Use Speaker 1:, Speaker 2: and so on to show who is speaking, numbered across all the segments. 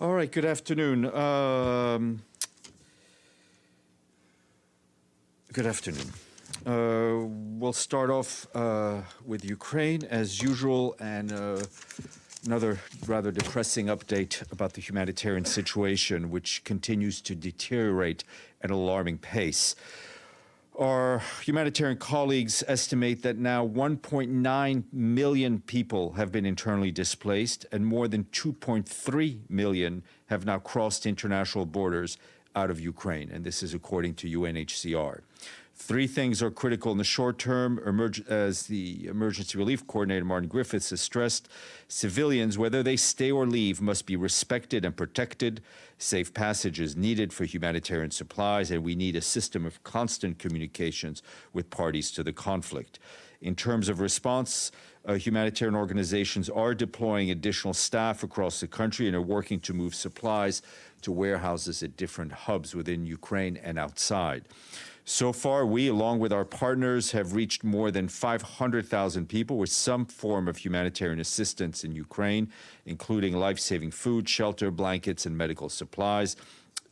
Speaker 1: All right, good afternoon. Good afternoon. We'll start off with Ukraine as usual, and another rather depressing update about the humanitarian situation, which continues to deteriorate at an alarming pace. Our humanitarian colleagues estimate that now 1.9 million people have been internally displaced, and more than 2.3 million have now crossed international borders out of Ukraine, and this is according to UNHCR. Three things are critical in the short term, as the Emergency Relief Coordinator, Martin Griffiths, has stressed. Civilians, whether they stay or leave, must be respected and protected. Safe passage is needed for humanitarian supplies, and we need a system of constant communications with parties to the conflict. In terms of response, humanitarian organizations are deploying additional staff across the country and are working to move supplies to warehouses at different hubs within Ukraine and outside. So far, we, along with our partners, have reached more than 500,000 people with some form of humanitarian assistance in Ukraine, including life-saving food, shelter, blankets, and medical supplies.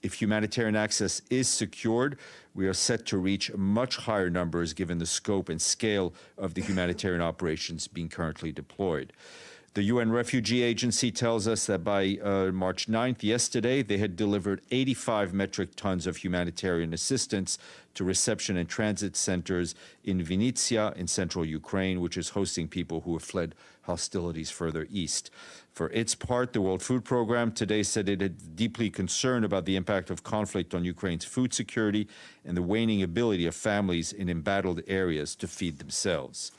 Speaker 1: If humanitarian access is secured, we are set to reach much higher numbers given the scope and scale of the humanitarian operations being currently deployed. The UN Refugee Agency tells us that by March 9th, yesterday, they had delivered 85 metric tons of humanitarian assistance to reception and transit centers in Vinnytsia in central Ukraine, which is hosting people who have fled hostilities further east. For its part, the World Food Programme today said it is deeply concerned about the impact of conflict on Ukraine's food security and the waning ability of families in embattled areas to feed themselves.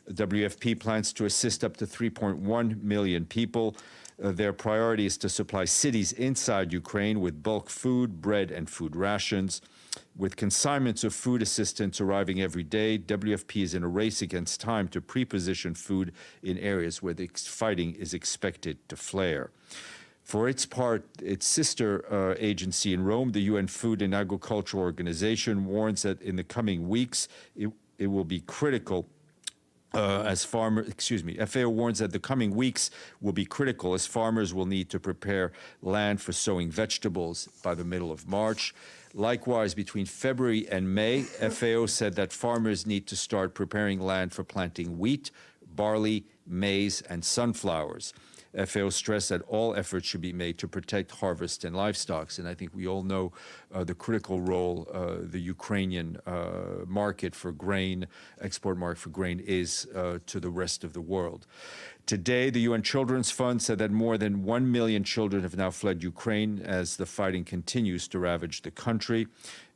Speaker 1: WFP plans to assist up to 3.1 million people. Their priority is to supply cities inside Ukraine with bulk food, bread, and food rations. With consignments of food assistance arriving every day, WFP is in a race against time to pre-position food in areas where the fighting is expected to flare. For its part, its sister agency in Rome, the UN Food and Agriculture Organization, warns that in the coming weeks, it will be critical FAO warns that the coming weeks will be critical as farmers will need to prepare land for sowing vegetables by the middle of March. Likewise, between February and May, FAO said that farmers need to start preparing land for planting wheat, barley, maize, and sunflowers. FAO stressed that all efforts should be made to protect harvest and livestock. And I think we all know the critical role the Ukrainian market for grain, export market for grain is to the rest of the world. Today, the UN Children's Fund said that more than 1 million children have now fled Ukraine as the fighting continues to ravage the country.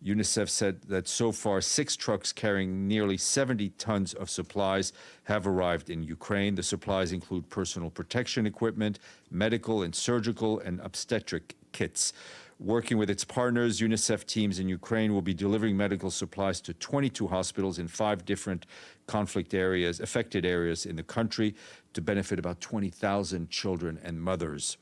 Speaker 1: UNICEF said that so far 6 trucks carrying nearly 70 tons of supplies have arrived in Ukraine. The supplies include personal protection equipment, medical and surgical and obstetric kits. Working with its partners, UNICEF teams in Ukraine will be delivering medical supplies to 22 hospitals in 5 different conflict areas, affected areas in the country, to benefit about 20,000 children and mothers.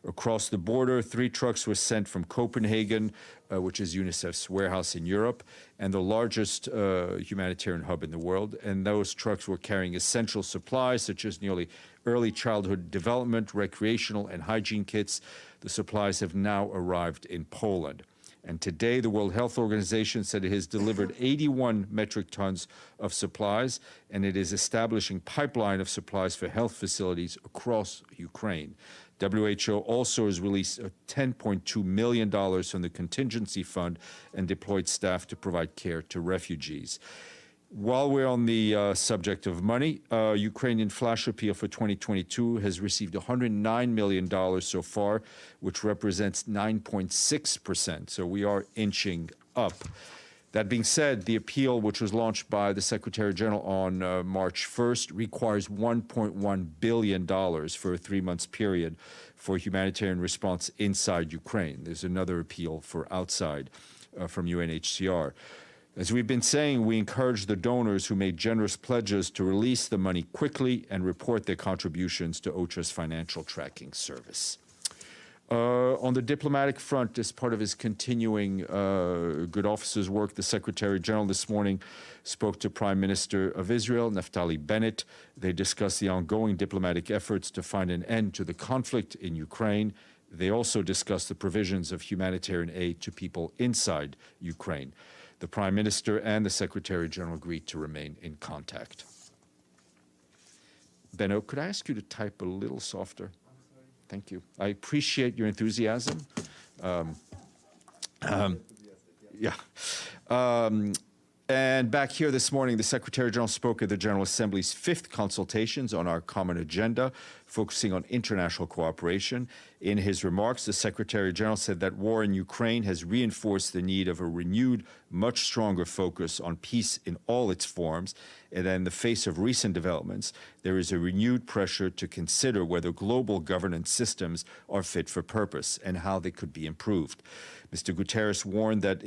Speaker 1: Across the border, 3 trucks were sent from Copenhagen, which is UNICEF's warehouse in Europe, and the largest humanitarian hub in the world. And those trucks were carrying essential supplies, such as nearly early childhood development, recreational, and hygiene kits. The supplies have now arrived in Poland. And today, the World Health Organization said it has delivered 81 metric tons of supplies, and it is establishing pipeline of supplies for health facilities across Ukraine. WHO also has released $10.2 million from the contingency fund and deployed staff to provide care to refugees. While we're on the subject of money, Ukrainian flash appeal for 2022 has received $109 million so far, which represents 9.6%. So we are inching up. That being said, the appeal, which was launched by the Secretary General on March 1st, requires $1.1 billion for a 3-month period for humanitarian response inside Ukraine. There's another appeal for outside from UNHCR. As we've been saying, we encourage the donors who made generous pledges to release the money quickly and report their contributions to OCHA's financial tracking service. On the diplomatic front, as part of his continuing good officer's work, the Secretary General this morning spoke to Prime Minister of Israel, Naftali Bennett. They discussed the ongoing diplomatic efforts to find an end to the conflict in Ukraine. They also discussed the provisions of humanitarian aid to people inside Ukraine. The Prime Minister and the Secretary General agreed to remain in contact. Benno, could I ask you to type a little softer? Thank you. I appreciate your enthusiasm. And back here this morning, the Secretary General spoke at the General Assembly's 5th consultations on our common agenda, focusing on international cooperation. In his remarks, the Secretary General said that war in Ukraine has reinforced the need of a renewed, much stronger focus on peace in all its forms. And in the face of recent developments, there is a renewed pressure to consider whether global governance systems are fit for purpose and how they could be improved. Mr. Guterres warned that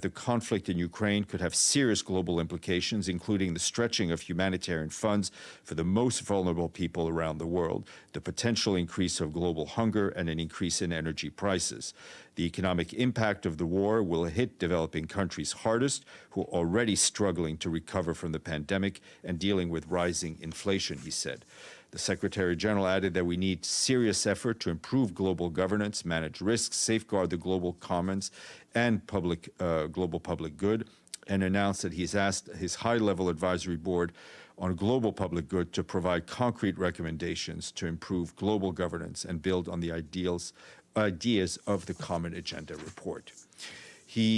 Speaker 1: the conflict in Ukraine could have serious global implications, including the stretching of humanitarian funds for the most vulnerable people around the world, the potential increase of global hunger, and an increase in energy prices. The economic impact of the war will hit developing countries hardest, who are already struggling to recover from the pandemic and dealing with rising inflation, he said. The Secretary General added that we need serious effort to improve global governance, manage risks, safeguard the global commons and global public good, and announced that he's asked his high-level advisory board on global public good to provide concrete recommendations to improve global governance and build on the ideas of the Common Agenda report.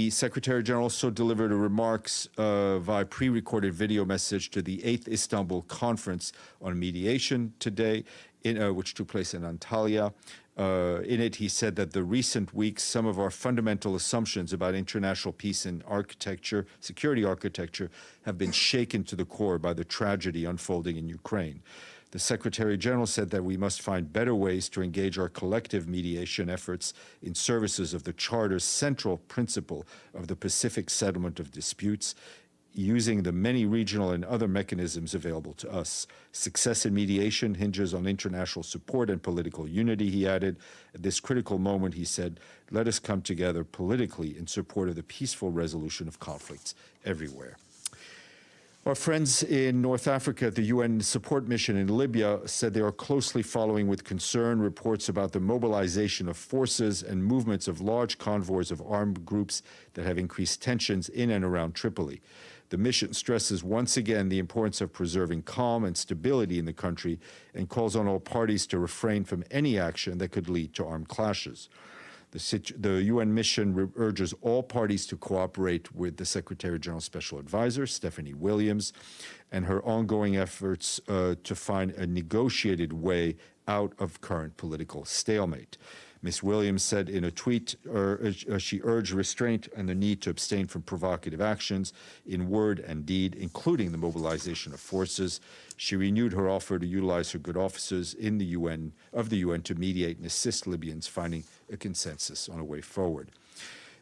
Speaker 1: Secretary General also delivered remarks via pre-recorded video message to the 8th Istanbul Conference on Mediation today, which took place in Antalya. In it, he said that the recent weeks, some of our fundamental assumptions about international peace and security architecture, have been shaken to the core by the tragedy unfolding in Ukraine. The Secretary General said that we must find better ways to engage our collective mediation efforts in services of the Charter's central principle of the Pacific settlement of disputes, using the many regional and other mechanisms available to us. Success in mediation hinges on international support and political unity, he added. At this critical moment, he said, let us come together politically in support of the peaceful resolution of conflicts everywhere. Our friends in North Africa at the UN support mission in Libya said they are closely following with concern reports about the mobilization of forces and movements of large convoys of armed groups that have increased tensions in and around Tripoli. The mission stresses once again the importance of preserving calm and stability in the country and calls on all parties to refrain from any action that could lead to armed clashes. The UN mission urges all parties to cooperate with the Secretary General's Special Advisor, Stephanie Williams, and her ongoing efforts to find a negotiated way out of current political stalemate. Ms. Williams said in a tweet she urged restraint and the need to abstain from provocative actions in word and deed, including the mobilization of forces. She renewed her offer to utilize her good offices in the UN to mediate and assist Libyans finding a consensus on a way forward.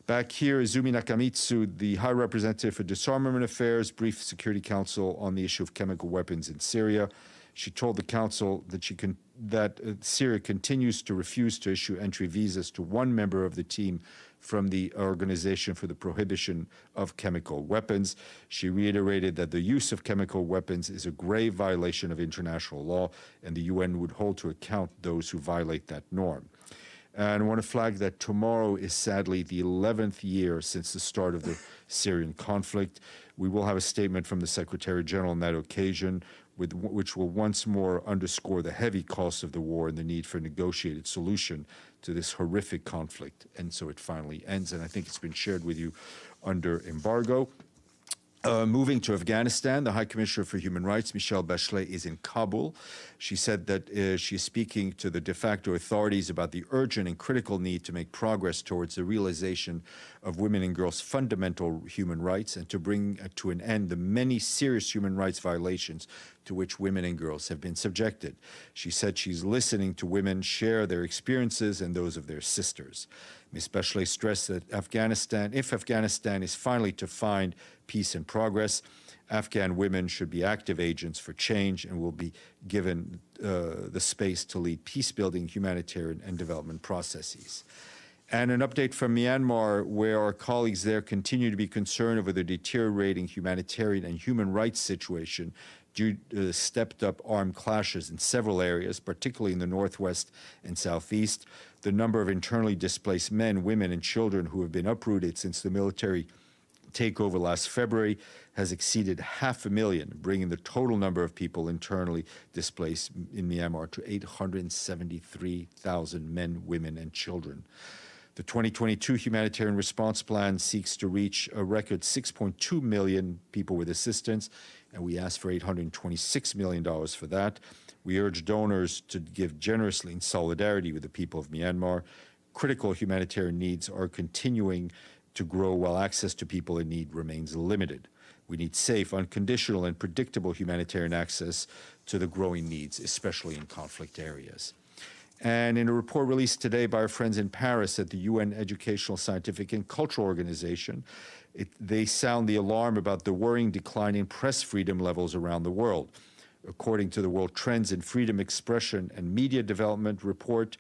Speaker 1: Back here, Izumi Nakamitsu, the High Representative for Disarmament Affairs, briefed Security Council on the issue of chemical weapons in Syria. She told the Council that Syria continues to refuse to issue entry visas to one member of the team from the Organization for the Prohibition of Chemical Weapons. She reiterated that the use of chemical weapons is a grave violation of international law, and the UN would hold to account those who violate that norm. And I want to flag that tomorrow is sadly the 11th year since the start of the Syrian conflict. We will have a statement from the Secretary General on that occasion, which will once more underscore the heavy cost of the war and the need for a negotiated solution to this horrific conflict. And so it finally ends, and I think it's been shared with you under embargo. Moving to Afghanistan, the High Commissioner for Human Rights, Michelle Bachelet, is in Kabul. She said that she is speaking to the de facto authorities about the urgent and critical need to make progress towards the realization of women and girls' fundamental human rights and to bring to an end the many serious human rights violations to which women and girls have been subjected. She said she's listening to women share their experiences and those of their sisters. Ms. Bachelet stressed that if Afghanistan is finally to find peace and progress, Afghan women should be active agents for change and will be given the space to lead peace-building, humanitarian, and development processes. And an update from Myanmar, where our colleagues there continue to be concerned over the deteriorating humanitarian and human rights situation due to stepped-up armed clashes in several areas, particularly in the northwest and southeast. The number of internally displaced men, women, and children who have been uprooted since the military takeover last February has exceeded 500,000, bringing the total number of people internally displaced in Myanmar to 873,000 men, women, and children. The 2022 humanitarian response plan seeks to reach a record 6.2 million people with assistance, and we ask for $826 million for that. We urge donors to give generously in solidarity with the people of Myanmar. Critical humanitarian needs are continuing to grow while access to people in need remains limited. We need safe, unconditional, and predictable humanitarian access to the growing needs, especially in conflict areas. And in a report released today by our friends in Paris at the UN Educational, Scientific, and Cultural Organization, they sound the alarm about the worrying decline in press freedom levels around the world. According to the World Trends in Freedom Expression and Media Development report,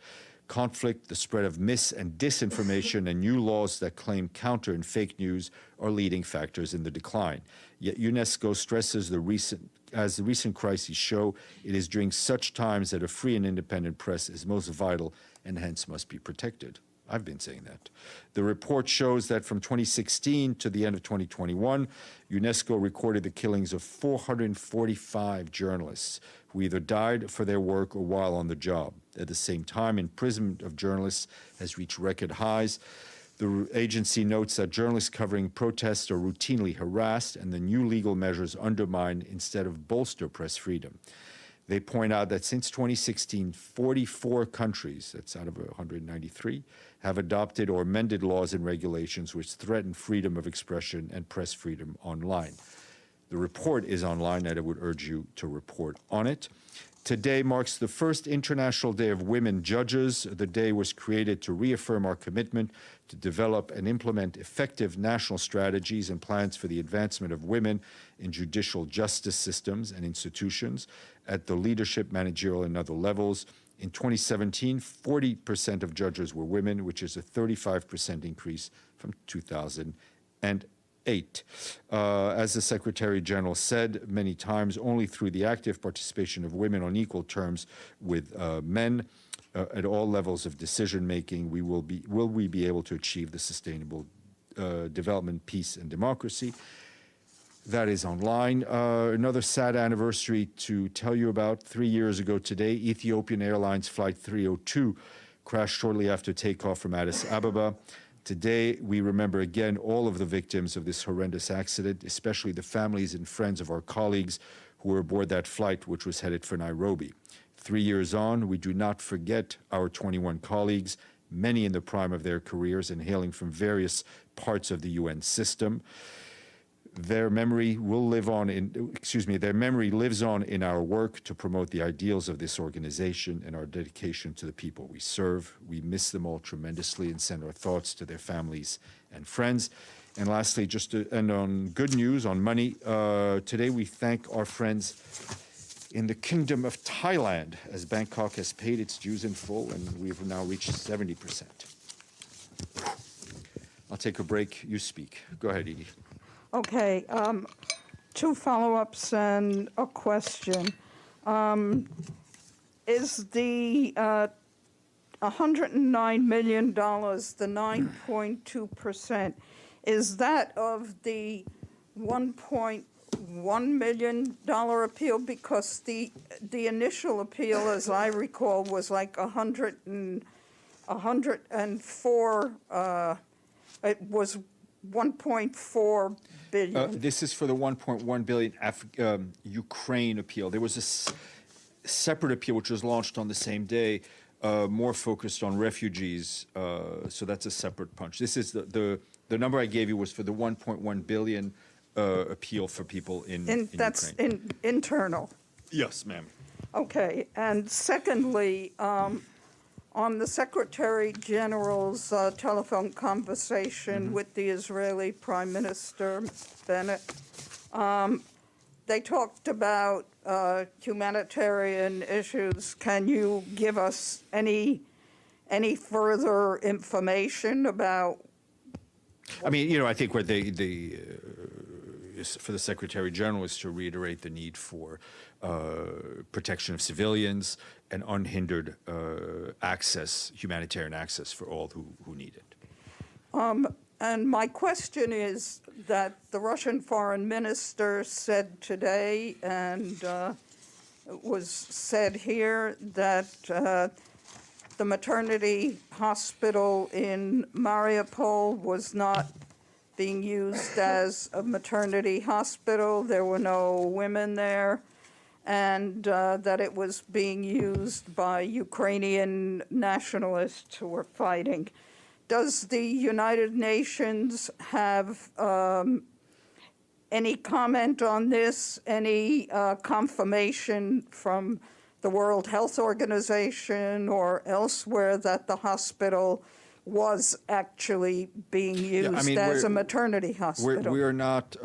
Speaker 1: conflict, the spread of mis- and disinformation, and new laws that claim counter and fake news are leading factors in the decline. Yet UNESCO stresses as the recent crises show, it is during such times that a free and independent press is most vital and hence must be protected. I've been saying that. The report shows that from 2016 to the end of 2021, UNESCO recorded the killings of 445 journalists who either died for their work or while on the job. At the same time, imprisonment of journalists has reached record highs. The agency notes that journalists covering protests are routinely harassed, and the new legal measures undermine instead of bolster press freedom. They point out that since 2016, 44 countries, that's out of 193, have adopted or amended laws and regulations which threaten freedom of expression and press freedom online. The report is online, and I would urge you to report on it. Today marks the first International Day of Women Judges. The day was created to reaffirm our commitment to develop and implement effective national strategies and plans for the advancement of women in judicial justice systems and institutions at the leadership, managerial, and other levels. In 2017, 40% of judges were women, which is a 35% increase from 2008. As the Secretary General said many times, only through the active participation of women on equal terms with men at all levels of decision-making will we be able to achieve the sustainable development, peace, and democracy. That is online. Another sad anniversary to tell you about. 3 years ago today, Ethiopian Airlines Flight 302 crashed shortly after takeoff from Addis Ababa. Today, we remember again all of the victims of this horrendous accident, especially the families and friends of our colleagues who were aboard that flight, which was headed for Nairobi. 3 years on, we do not forget our 21 colleagues, many in the prime of their careers and hailing from various parts of the UN system. Their memory lives on in our work to promote the ideals of this organization and our dedication to the people we serve. We miss them all tremendously and send our thoughts to their families and friends. And lastly, just to end on good news, on money, today we thank our friends in the Kingdom of Thailand, as Bangkok has paid its dues in full, and we've now reached 70%. I'll take a break. You speak. Go ahead, Edie.
Speaker 2: Okay, two follow-ups and a question. Is the $109 million, the 9.2%, is that of the $1.1 million appeal? Because the initial appeal, as I recall, was like 104, it was 1.4 billion.
Speaker 1: This is for the 1.1 billion Ukraine appeal. There was a separate appeal which was launched on the same day, more focused on refugees. So that's a separate punch. This is the number I gave you was for the 1.1 billion appeal for people in
Speaker 2: that's
Speaker 1: Ukraine.
Speaker 2: Internal.
Speaker 1: Yes, ma'am.
Speaker 2: Okay, and secondly, on the Secretary General's telephone conversation with the Israeli Prime Minister Bennett, they talked about humanitarian issues. Can you give us any further information about?
Speaker 1: I mean, I think where for the Secretary General is to reiterate the need for protection of civilians and unhindered access, humanitarian access for all who need it.
Speaker 2: And my question is that the Russian foreign minister said today, and it was said here, that the maternity hospital in Mariupol was not being used as a maternity hospital. There were no women there, and that it was being used by Ukrainian nationalists who were fighting. Does the United Nations have any comment on this, any confirmation from the World Health Organization or elsewhere that the hospital was actually being used as a maternity hospital?
Speaker 1: We are not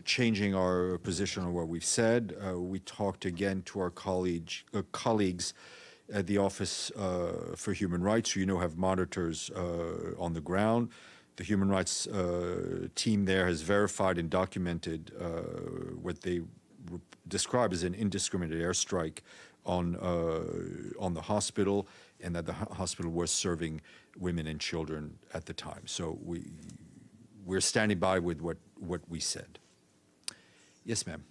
Speaker 1: changing our position on what we've said. We talked again to our colleagues at the Office for Human Rights, who have monitors on the ground. The Human Rights team there has verified and documented what they describe as an indiscriminate airstrike on the hospital, and that the hospital was serving women and children at the time. So we're standing by with what we said. Yes, ma'am.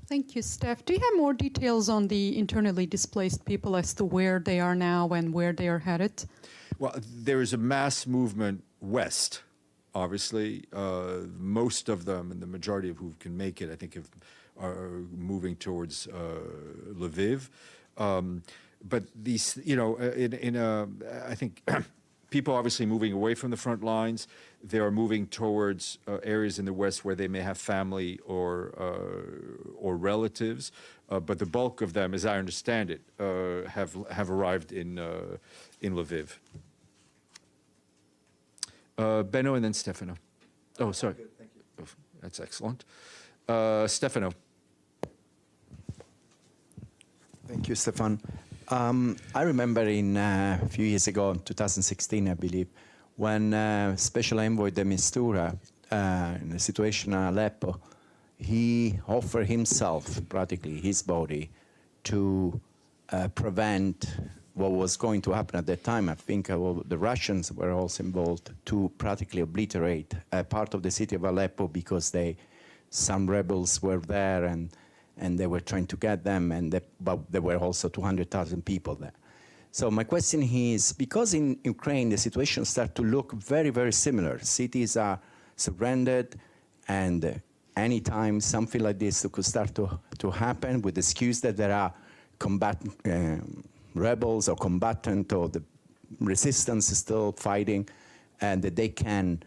Speaker 3: Thank you, Steph. Do you have more details on the internally displaced people as to where they are now and where they are headed?
Speaker 1: Well, there is a mass movement west, obviously. Most of them, and the majority of who can make it, I think, are moving towards Lviv. But these, I think people obviously moving away from the front lines. They are moving towards areas in the west where they may have family or relatives. But the bulk of them, as I understand it, have arrived in Lviv. Benno and then Stefano. Oh, sorry.
Speaker 4: Good, thank you.
Speaker 1: Oh, that's excellent. Stefano.
Speaker 4: Thank you, Stéphane. I remember a few years ago, in 2016, I believe, when Special Envoy de Mistura, in the situation in Aleppo, he offered himself, practically his body, to prevent what was going to happen at that time. I think the Russians were also involved to practically obliterate part of the city of Aleppo because some rebels were there and they were trying to get them, but there were also 200,000 people there. So my question is, because in Ukraine the situation starts to look very, very similar. Cities are surrendered, and anytime something like this could start to happen with the excuse that there are rebels or combatant or the resistance is still fighting, and that they can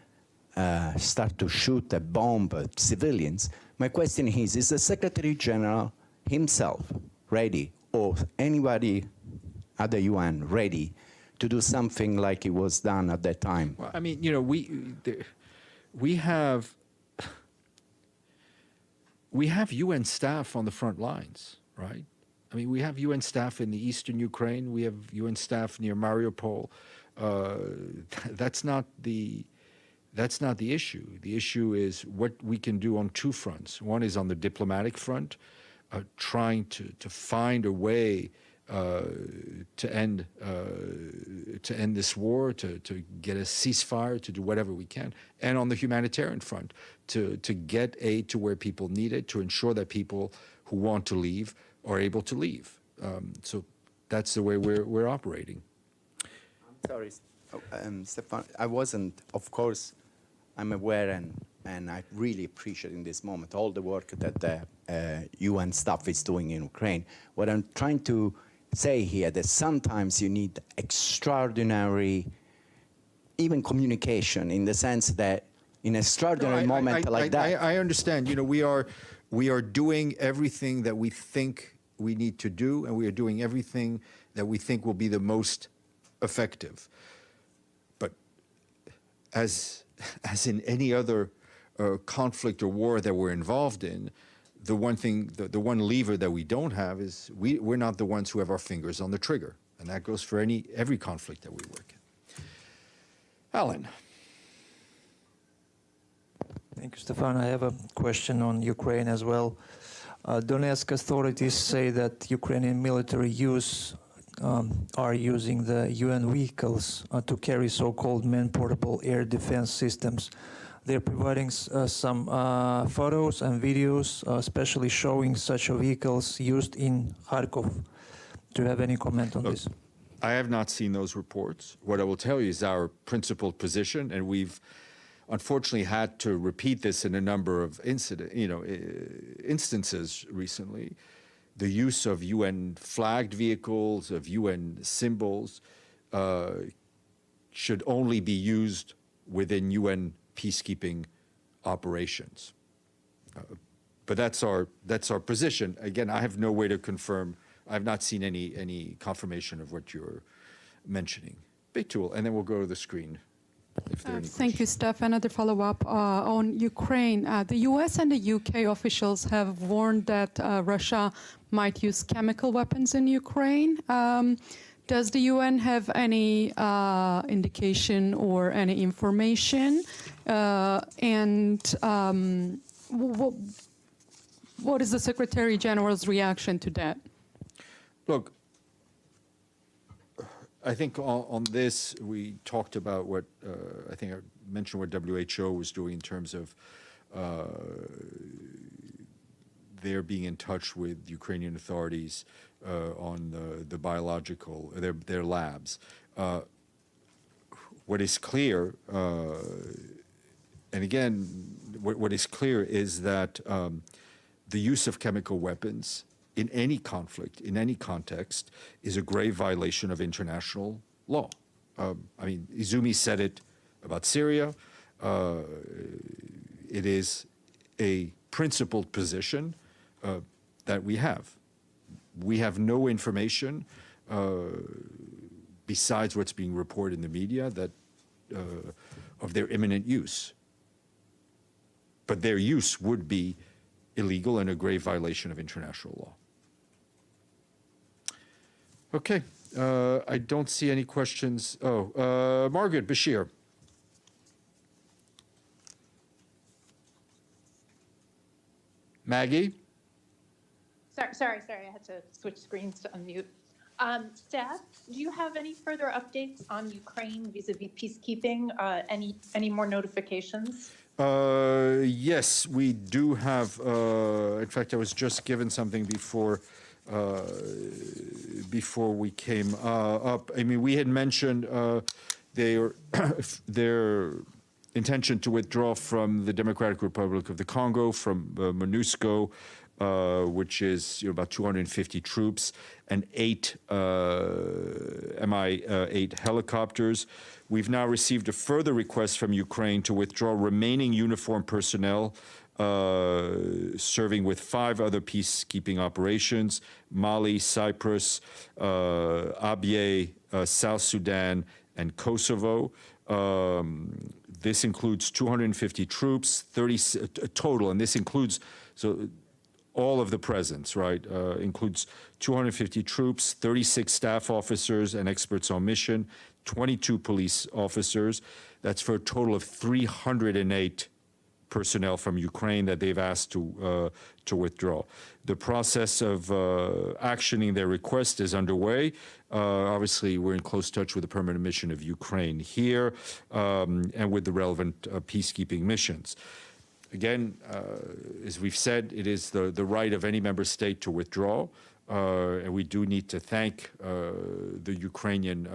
Speaker 4: start to shoot a bomb at civilians. My question is the Secretary General himself ready, or anybody at the UN ready to do something like it was done at that time?
Speaker 1: Well, I mean, we have UN staff on the front lines, right? I mean, we have UN staff in the eastern Ukraine. We have UN staff near Mariupol. That's not the issue. The issue is what we can do on two fronts. One is on the diplomatic front, trying to find a way to end this war, to get a ceasefire, to do whatever we can, and on the humanitarian front, to get aid to where people need it, to ensure that people who want to leave are able to leave. So that's the way we're operating.
Speaker 4: I'm sorry, Stéphane, I wasn't, of course, I'm aware and I really appreciate in this moment all the work that the UN staff is doing in Ukraine. What I'm trying to say here that sometimes you need extraordinary, even communication, in the sense that in an extraordinary moment like that.
Speaker 1: I understand. We are doing everything that we think we need to do, and we are doing everything that we think will be the most effective. But as in any other conflict or war that we're involved in, the one thing, the one lever that we don't have is we're not the ones who have our fingers on the trigger, and that goes for every conflict that we work in. Alan.
Speaker 5: Thank you, Stéphane. I have a question on Ukraine as well. Donetsk authorities say that Ukrainian military are using the UN vehicles to carry so-called man-portable air defense systems. They're providing some photos and videos, especially showing such vehicles used in Kharkov. Do you have any comment on this?
Speaker 1: I have not seen those reports. What I will tell you is our principled position, and we've unfortunately had to repeat this in a number of instances recently. The use of UN flagged vehicles, of UN symbols, should only be used within UN peacekeeping operations. But that's our position. Again, I have no way to confirm. I have not seen any confirmation of what you're mentioning. Big tool, and then we'll go to the screen. If there are any
Speaker 3: Thank you, Steph. Another follow-up on Ukraine. The U.S. and the U.K. officials have warned that Russia might use chemical weapons in Ukraine. Does the UN have any indication or any information? What is the Secretary General's reaction to that?
Speaker 1: Look, I think on this, we talked about what, I think I mentioned what WHO was doing in terms of their being in touch with Ukrainian authorities on the biological, their labs. What is clear, and again, what is clear is that the use of chemical weapons in any conflict, in any context, is a grave violation of international law. I mean, Izumi said it about Syria. It is a principled position that we have. We have no information besides what's being reported in the media that of their imminent use. But their use would be illegal and a grave violation of international law. Okay, I don't see any questions. Margaret Bashir. Maggie?
Speaker 6: Sorry, I had to switch screens to unmute. Steph, do you have any further updates on Ukraine vis-a-vis peacekeeping? Any more notifications?
Speaker 1: Yes, we do have. In fact, I was just given something before we came up. I mean, we had mentioned their intention to withdraw from the Democratic Republic of the Congo, from MONUSCO, which is about 250 troops and 8 Mi-8 helicopters. We've now received a further request from Ukraine to withdraw remaining uniformed personnel serving with 5 other peacekeeping operations: Mali, Cyprus, Abyei, South Sudan, and Kosovo. This includes 250 troops, 30 total, and this includes all of the presence, right? Includes 250 troops, 36 staff officers and experts on mission, 22 police officers. That's for a total of 308 personnel from Ukraine that they've asked to withdraw. The process of actioning their request is underway. Obviously, we're in close touch with the permanent mission of Ukraine here and with the relevant peacekeeping missions. Again, as we've said, it is the right of any member state to withdraw. And we do need to thank the Ukrainian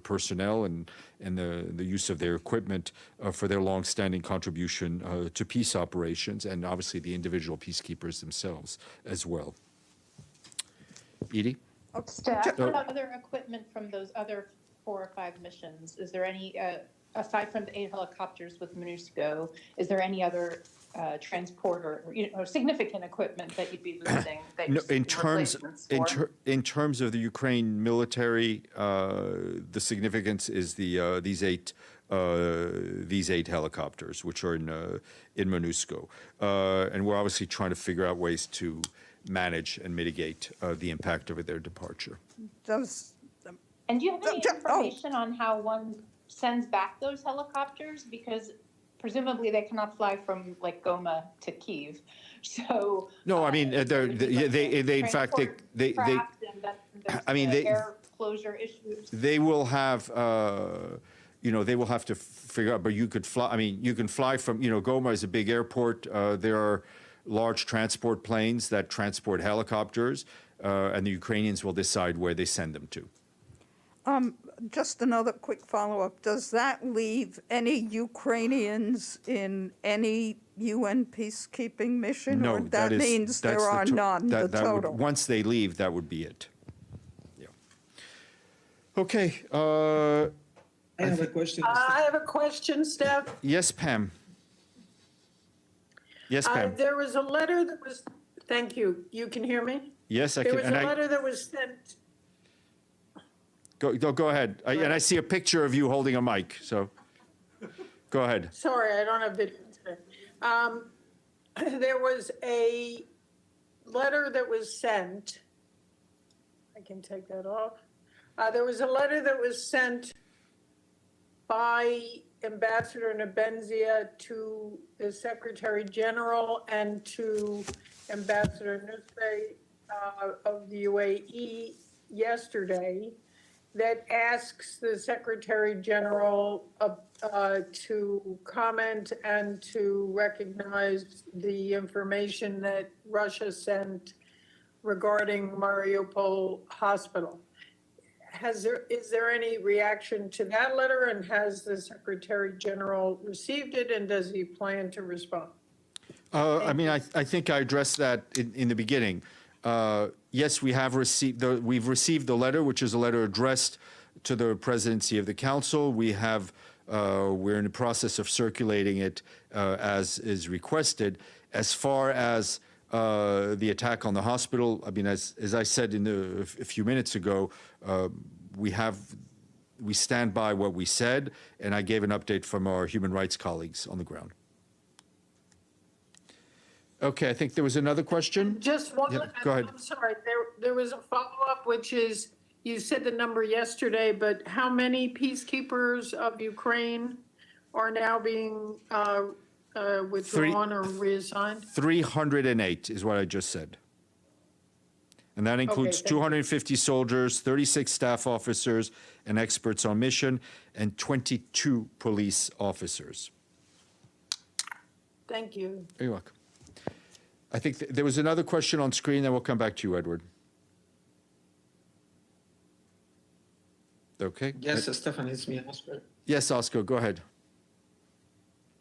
Speaker 1: personnel and the use of their equipment for their long-standing contribution to peace operations, and obviously the individual peacekeepers themselves as well. Edie?
Speaker 6: Steph, what about other equipment from those other 4 or 5 missions? Is there any, aside from the 8 helicopters with MONUSCO, is there any other transporter, significant equipment that you'd be losing?
Speaker 1: No, in terms of the Ukraine military, the significance is these 8 helicopters, which are in MONUSCO, and we're obviously trying to figure out ways to manage and mitigate the impact of their departure.
Speaker 6: And do you have any information on how one sends back those helicopters? Because presumably they cannot fly from like Goma to Kyiv. So
Speaker 1: No, I mean, they in fact, they
Speaker 6: craft and then there's
Speaker 1: I mean,
Speaker 6: the air closure issues.
Speaker 1: they will have, you know, they will have to figure out, but you could fly, I mean, you can fly from, you know, Goma is a big airport. There are large transport planes that transport helicopters, and the Ukrainians will decide where they send them to.
Speaker 2: Just another quick follow-up. Does that leave any Ukrainians in any UN peacekeeping mission?
Speaker 1: No,
Speaker 2: or that means there are none, the total?
Speaker 1: Once they leave, that would be it. Yeah. Okay.
Speaker 7: I have a question.
Speaker 8: I have a question, Steph.
Speaker 1: Yes, Pam. Yes, Pam.
Speaker 8: There was a letter that was, thank you. You can hear me?
Speaker 1: Yes, I
Speaker 8: There
Speaker 1: can.
Speaker 8: was
Speaker 1: And
Speaker 8: a letter that was sent.
Speaker 1: Go ahead. And I see a picture of you holding a mic, so go ahead.
Speaker 8: Sorry, I don't have video today. There was a letter that was sent. I can take that off. There was a letter that was sent by Ambassador Nebenzia to the Secretary General and to Ambassador Nusre of the UAE yesterday that asks the Secretary General to comment and to recognize the information that Russia sent regarding Mariupol Hospital. Is there any reaction to that letter, and has the Secretary General received it, and does he plan to respond?
Speaker 1: I mean, I think I addressed that in the beginning. Yes, we've received the letter, which is a letter addressed to the presidency of the council. We're in the process of circulating it as is requested. As far as the attack on the hospital, I mean, as I said a few minutes ago, we stand by what we said, and I gave an update from our human rights colleagues on the ground. Okay, I think there was another question.
Speaker 8: Just one.
Speaker 1: Yep, go ahead.
Speaker 8: I'm sorry. There was a follow-up, which is, you said the number yesterday, but how many peacekeepers of Ukraine are now being withdrawn or reassigned?
Speaker 1: 308 is what I just said. And that includes 250 soldiers, 36 staff officers and experts on mission, and 22 police officers.
Speaker 8: Thank you.
Speaker 1: You're welcome. I think there was another question on screen, then we'll come back to you, Edward. Okay.
Speaker 7: Yes, Stefan, it's me, Oscar.
Speaker 1: Yes, Oscar, go ahead.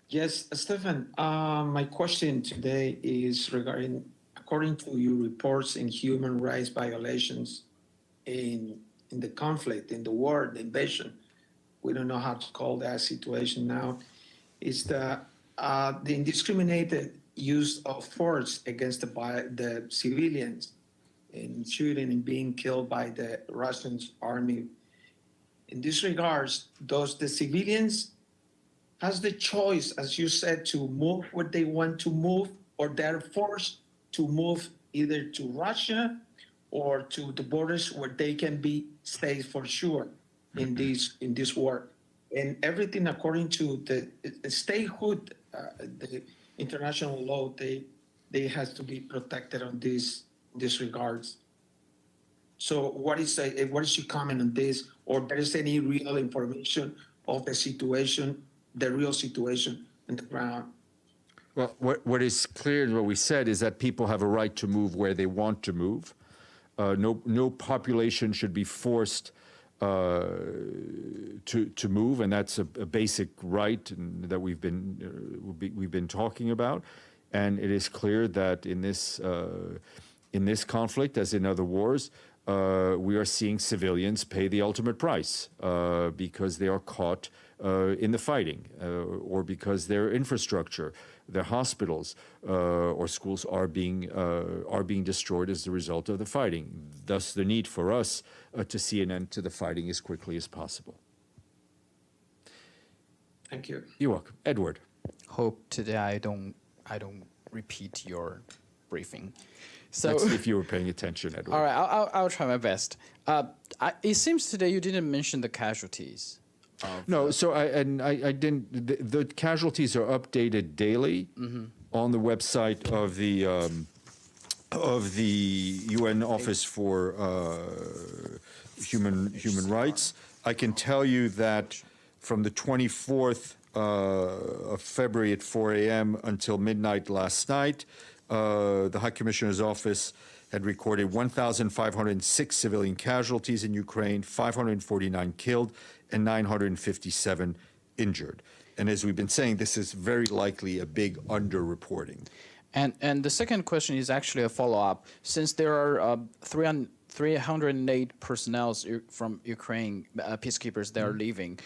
Speaker 7: Yes, Stefan, my question today is regarding, according to your reports in human rights violations in the conflict, in the war, the invasion, we don't know how to call that situation now, is the indiscriminated use of force against the civilians and shooting and being killed by the Russian army. In this regards, does the civilians has the choice, as you said, to move where they want to move, or they're forced to move either to Russia or to the borders where they can be stay for sure in this war? And everything according to the statehood, the international law, they has to be protected on this regards. So what is your comment on this, or there is any real information of the situation, the real situation on the ground?
Speaker 1: Well, what is clear and what we said is that people have a right to move where they want to move. No population should be forced to move, and that's a basic right that we've been talking about. And it is clear that in this conflict, as in other wars, we are seeing civilians pay the ultimate price because they are caught in the fighting, or because their infrastructure, their hospitals or schools are being destroyed as a result of the fighting. Thus, the need for us to see an end to the fighting as quickly as possible.
Speaker 7: Thank you.
Speaker 1: You're welcome, Edward.
Speaker 9: Hope today I don't repeat your briefing. So,
Speaker 1: that's if you were paying attention, Edward.
Speaker 9: All right, I'll try my best. It seems today you didn't mention the casualties
Speaker 1: No, so I didn't. The casualties are updated daily on the website of the UN Office for Human Rights. I can tell you that from the 24th of February at 4 a.m. until midnight last night, the High Commissioner's Office had recorded 1,506 civilian casualties in Ukraine, 549 killed, and 957 injured. And as we've been saying, this is very likely a big underreporting.
Speaker 9: And the second question is actually a follow-up. Since there are 308 personnel from Ukraine, peacekeepers that are leaving,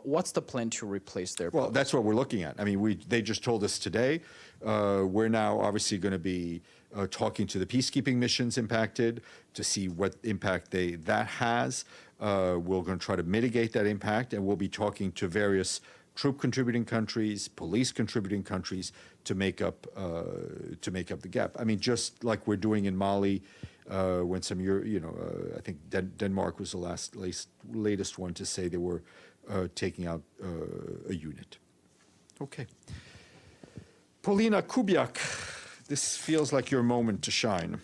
Speaker 9: what's the plan to replace their
Speaker 1: Well,
Speaker 9: posts?
Speaker 1: that's what we're looking at. I mean, they just told us today. We're now obviously going to be talking to the peacekeeping missions impacted to see what impact that has. We're going to try to mitigate that impact, and we'll be talking to various troop contributing countries, police contributing countries to make up the gap. I mean, just like we're doing in Mali, when I think Denmark was the latest one to say they were taking out a unit. Okay. Polina Kubiak, this feels like your moment to shine.